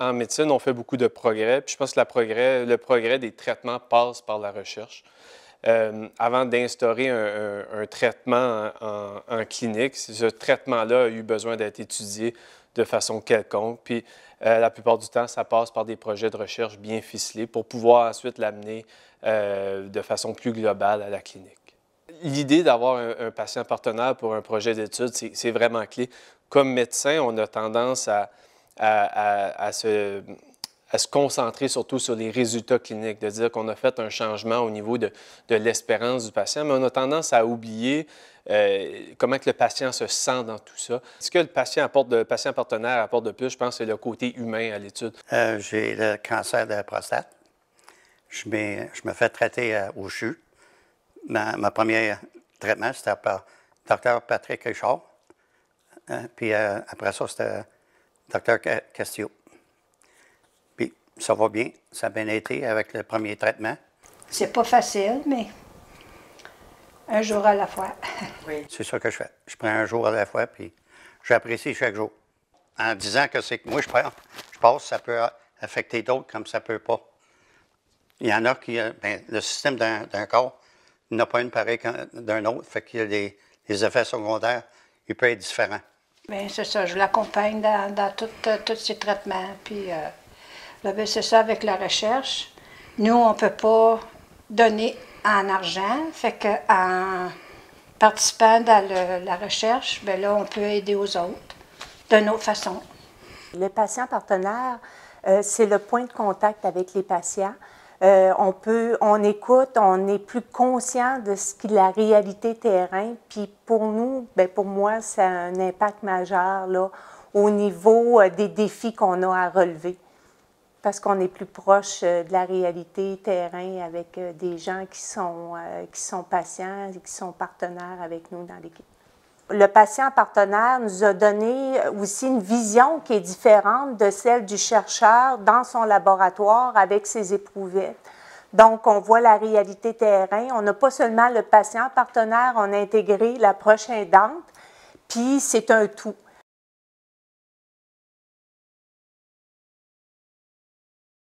En médecine, on fait beaucoup de progrès, puis je pense que le progrès des traitements passe par la recherche. Avant d'instaurer un traitement en clinique, ce traitement-là a eu besoin d'être étudié de façon quelconque. Puis la plupart du temps, ça passe par des projets de recherche bien ficelés pour pouvoir ensuite l'amener de façon plus globale à la clinique. L'idée d'avoir un patient partenaire pour un projet d'étude, c'est vraiment clé. Comme médecin, on a tendance à se concentrer surtout sur les résultats cliniques, de dire qu'on a fait un changement au niveau de l'espérance du patient, mais on a tendance à oublier comment que le patient se sent dans tout ça. Ce que le patient partenaire apporte de plus, je pense, c'est le côté humain à l'étude. J'ai le cancer de la prostate. Je me fais traiter au CHU. Ma première traitement, c'était par Dr. Patrick Richard. Puis après ça, c'était Dr. Castillo. Puis ça va bien, ça a bien été avec le premier traitement. C'est pas facile, mais un jour à la fois. Oui. C'est ça que je fais. Je prends un jour à la fois, puis j'apprécie chaque jour. En disant que c'est que moi, je pense que ça peut affecter d'autres comme ça peut pas. Il y en a qui, le système d'un corps n'a pas une pareille d'un autre, fait qu'il y a les effets secondaires, il peut être différent. Bien, c'est ça, je l'accompagne dans tous ces traitements, puis là, bien, c'est ça avec la recherche. Nous, on ne peut pas donner en argent, fait qu'en participant dans la recherche, bien là, on peut aider aux autres d'une autre façon. Le patient partenaire, c'est le point de contact avec les patients. On écoute, on est plus conscient de ce qui est la réalité terrain. Puis pour nous, bien pour moi, ça a un impact majeur là, au niveau des défis qu'on a à relever. Parce qu'on est plus proche de la réalité terrain avec des gens qui sont patients et qui sont partenaires avec nous dans l'équipe. Le patient partenaire nous a donné aussi une vision qui est différente de celle du chercheur dans son laboratoire avec ses éprouvettes. Donc, on voit la réalité terrain. On n'a pas seulement le patient partenaire, on a intégré l'approche aidante, puis c'est un tout.